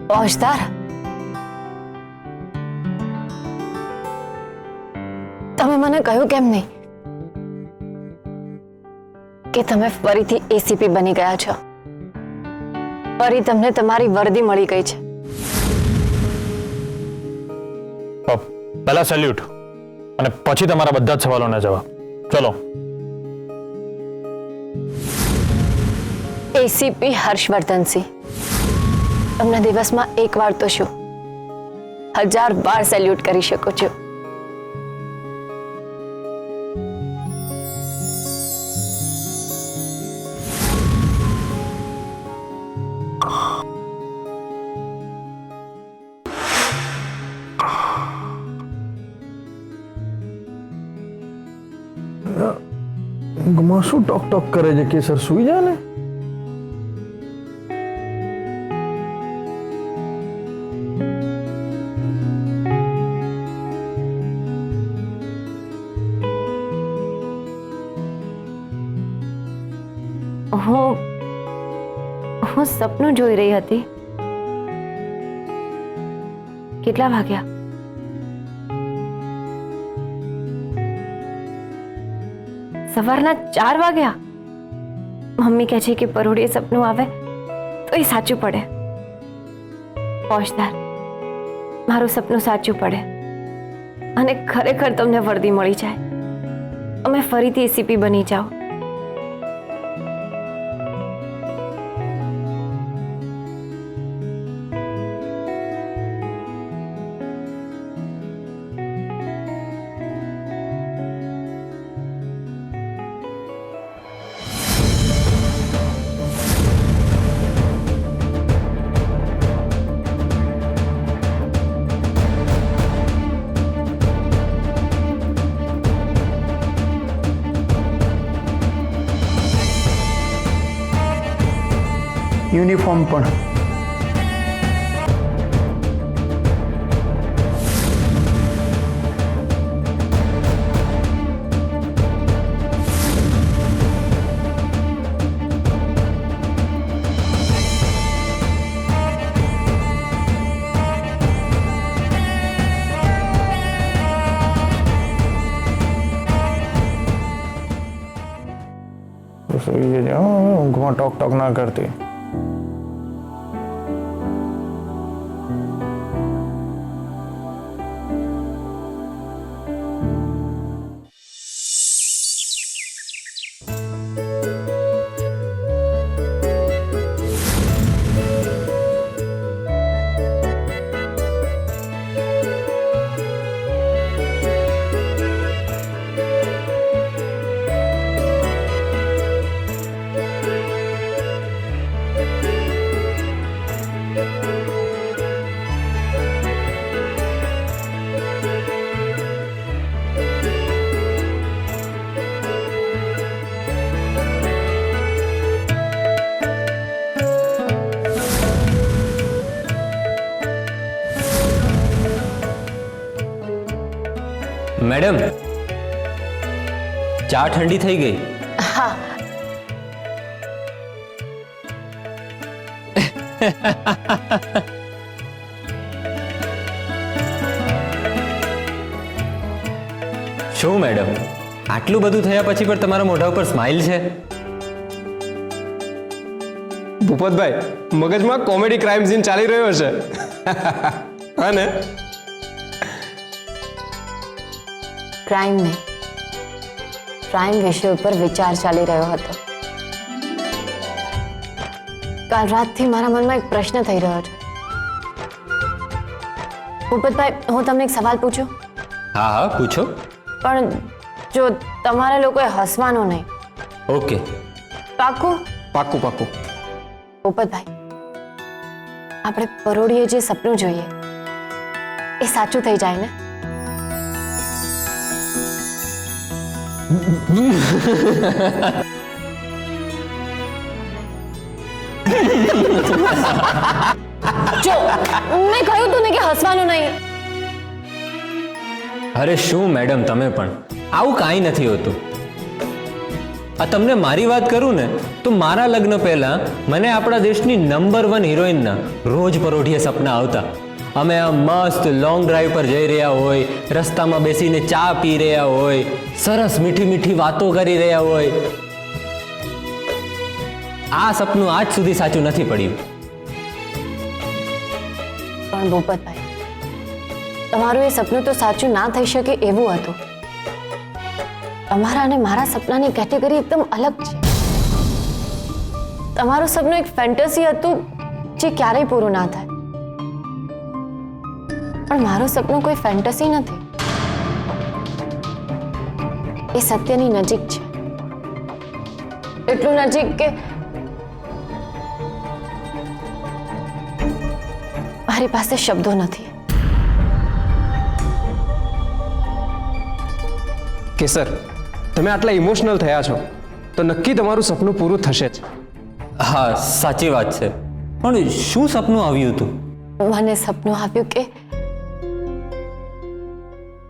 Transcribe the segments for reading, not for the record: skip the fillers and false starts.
પહોંચદાર, તમે મને કહ્યું કેમ નહીં કે તમે ફરીથી એસીપી બની ગયા છો? ફરી તમને તમારી વર્દી મળી ગઈ છે. પહેલા સેલ્યુટ અને પછી તમારા બધા જ સવાલોના જવાબ. ચલો. એસીપી હર્ષવર્ધનસિંહ, તમને દિવસમાં એક વાર તો શું 1000 વાર સેલ્યુટ કરી શકો છો. ઊંઘમાં શું ટોક ટોક કરે છે? કેસર સુઈ જા ને. હું સપનું જોઈ રહી હતી. કેટલા વાગ્યા? સવારના 4 વાગ્યા. મમ્મી કહે છે કે પરોઢિયે સપનું આવે તો એ સાચું પડે. પહોંચદાર, મારું સપનું સાચું પડે અને ખરેખર તમને વર્દી મળી જાય. અમે ફરીથી એસીપી બની જાઓ. યુનિફોર્મ પણ. ઊંઘમાં ટોક ટોક ના કરતી. मैडम, चा ठंडी થઈ ગઈ. હા. શું મેડમ, આટલું બધું થયા પછી પણ તમારા મોઢા ઉપર સ્માઈલ છે? ભૂપતભાઈ, મગજમાં કોમેડી ક્રાઇમ સીન ચાલી રહ્યો છે. અને ક્રાઇમ નહીં, ક્રાઇમ વિષય ઉપર વિચાર ચાલી રહ્યો હતો. કાલ રાતથી મારા મનમાં એક પ્રશ્ન થઈ રહ્યો છે. ભૂપતભાઈ, હું તમને એક સવાલ પૂછું? હા હા, પૂછો. પણ જો તમારે લોકોએ હસવાનું નહીં. ઓકે. પાક્કું? પાક્કું પાક્કું. ભૂપતભાઈ, આપણે પરોઢિયે જે સપનું જોઈએ એ સાચું થઈ જાય ને? જો મેં કહ્યું તું ને કે હસવાનું નહીં. અરે શું મેડમ, તમે પણ આવું કાંઈ નથી હોતું. આ તમને મારી વાત કરું ને તો મારા લગ્ન પહેલા મને આપણા દેશની નંબર 1 હિરોઈનના રોજ પરોઢિયે સપના આવતા. અમે આ મસ્ત લોંગ ડ્રાઈવ પર જઈ રહ્યા હોય, રસ્તામાં બેસીને ચા પી રહ્યા હોય, સરસ મીઠી મીઠી વાતો કરી રહ્યા હોય. આ સપનું આજ સુધી સાચું નથી પડ્યું. પણ ભૂપતભાઈ, તમારું એ સપનું તો સાચું ના થઈ શકે એવું હતું. તમારા અને મારા સપનાની કેટેગરી એકદમ અલગ છે. તમારું સપનું એક ફેન્ટસી હતું જે ક્યારેય પૂરું ના થાય, પણ મારું સપનું કોઈ ફેન્ટસી નથી. એ સત્યની નજીક છે, એટલું નજીક કે મારી પાસે શબ્દો નથી. કેસર, તમે આટલા ઇમોશનલ થયા છો તો નક્કી તમારું સપનું પૂરું થશે જ. હા, સાચી વાત છે. પણ શું સપનું આવ્યું હતું? મને સપનું આવ્યું કે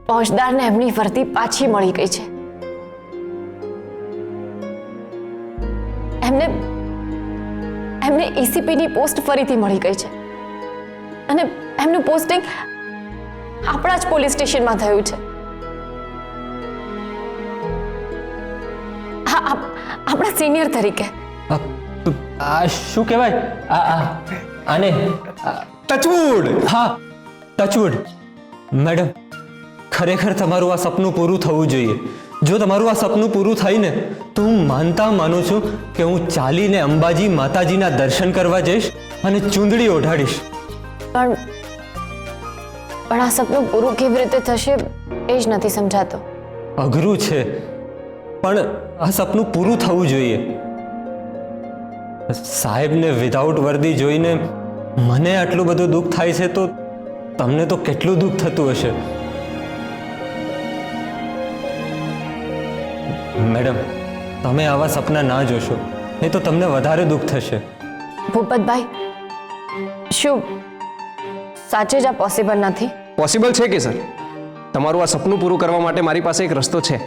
ફોજદારને એમની વર્દી પાછી મળી ગઈ છે. એમને એસીપીની પોસ્ટ ફરીથી મળી ગઈ છે અને એમનું પોસ્ટિંગ આપણા જ પોલીસ સ્ટેશનમાં થયું છે. આપણા સિનિયર તરીકે. આ શું કહેવાય? આને ટચવુડ. હા, ટચવુડ. મેડમ, ખરેખર તમારું આ સપનું પૂરું થવું જોઈએ. જો તમારું આ સપનું પૂરું થાય ને તો હું માનું છું કે હું ચાલીને અંબાજી માતાજીના દર્શન કરવા જઈશ અને ચૂંદડી ઓઢાડીશ. પણ આ સપનું પૂરું કેવી રીતે થશે એ જ નથી સમજાતો. અઘરું છે, પણ આ સપનું પૂરું થવું જોઈએ. સાહેબને વિધાઉટ વર્દી જોઈને મને આટલું બધું દુઃખ થાય છે તો તમને તો કેટલું દુઃખ થતું હશે. મેડમ, તમે આવા સપના ના જોશો, નહીં તો તમને વધારે દુઃખ થશે. ભૂપતભાઈ, શું સાચે જ આ પોસિબલ નથી? પોસિબલ છે કે સર. તમારું આ સપનું પૂરું કરવા માટે મારી પાસે એક રસ્તો છે.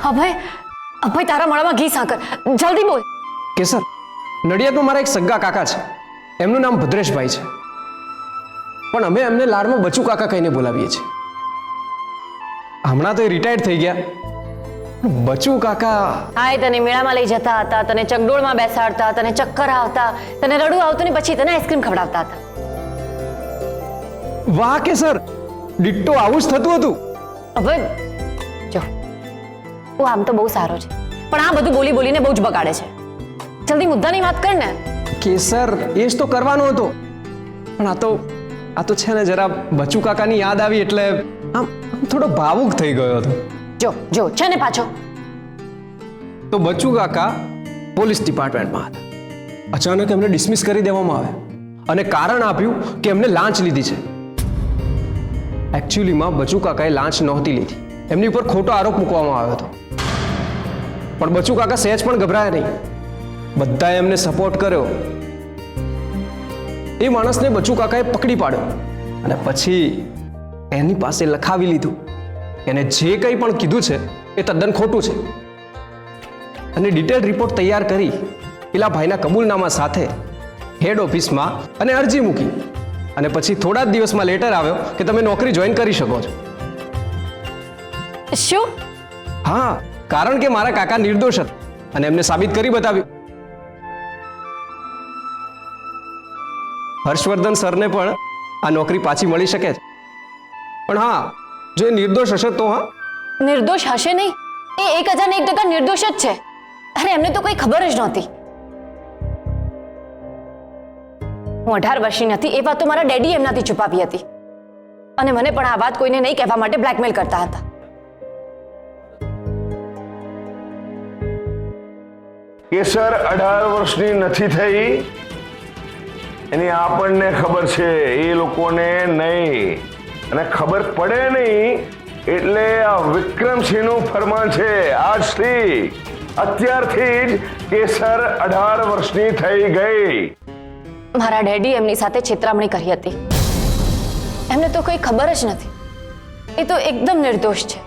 અભય, તારા મોઢામાં ઘી સાકર, જલ્દી બોલ. કે સર, નડિયાદમાં મારા એક સગ્ગા કાકા છે, એમનું નામ ભદ્રેશભાઈ છે, પણ અમે એમને લાડમાં બચુ કાકા કહીને બોલાવીએ છીએ. હમણાં તો એ રિટાયર્ડ થઈ ગયા. બચુ કાકા હા, એ તને મેળામાં લઈ જતા હતા, તને ચકડોળમાં બેસાડતા, તને ચક્કર આવતા, તને રડવું આવતું ને પછી તને આઈસ્ક્રીમ ખવડાવતા હતા. વાહ કે સર, ડિટ્ટો આવું જ થતું હતું. હવે જો, તું આમ તો બહુ સારો છે, પણ આ બધું બોલી બોલીને બહુ જ બગાડે છે. જલ્દી મુદ્દાની વાત કર ને. કે સર, એ જ તો કરવાનો હતો, પણ આ તો છે ને જરા બચુ કાકાની યાદ આવી એટલે આમ થોડો ભાવુક થઈ ગયો હતો. જો છે ને પાછો. તો બચુ કાકા પોલીસ ડિપાર્ટમેન્ટમાં હતા. અચાનક એમને ડિસમિસ કરી દેવામાં આવ્યા અને કારણ આપ્યું કે એમને લાંચ લીધી છે. એકચ્યુઅલીમાં બચુ કાકાએ લાંચ નહોતી લીધી, એમની ઉપર ખોટો આરોપ મૂકવામાં આવ્યો હતો. પણ બચુ કાકા સહેજ પણ ગભરાયા નહીં, બધાએ એમને સપોર્ટ કર્યો. એ માણસને બચુ કાકાએ પકડી પાડ્યો અને પછી એની પાસે લખાવી લીધું. એને જે કંઈ પણ કીધું છે એ તદ્દન ખોટું છે અને ડિટેલ રિપોર્ટ તૈયાર કરી પેલા ભાઈના કબૂલનામા સાથે હેડ ઓફિસમાં અને અરજી મૂકી અને પછી થોડા જ દિવસમાં લેટર આવ્યો કે તમે નોકરી જોઈન કરી શકો છો. શું? હા, કારણ કે મારા કાકા નિર્દોષ હતા અને એમને સાબિત કરી બતાવ્યું. હર્ષવર્ધન સરને પણ આ નોકરી પાછી મળી શકે છે, પણ હા, જો એ નિર્દોષ હશે તો. હા, નિર્દોષ હશે નહીં, એ 1001% નિર્દોષ જ છે. અરે એમને તો કોઈ ખબર જ નહોતી. હું 18 વર્ષની નથી એ વાત તો મારા ડેડી એમનાથી છુપાવી હતી અને મને પણ આ વાત કોઈને નહીં કહેવા માટે બ્લેકમેલ કરતા હતા. કેસર 18 વર્ષની નથી થઈ એની આપણને ખબર છે, એ લોકોને નહીં. અને ખબર પડે નહીં એટલે આ વિક્રમસિંહનું ફરમાન છે, અત્યારથી જ કેસર 18 વર્ષની થઈ ગઈ. મારા ડેડી એમની સાથે છેતરામણી કરી હતી. એમને તો કંઈ ખબર જ નથી. એ તો એકદમ નિર્દોષ છે.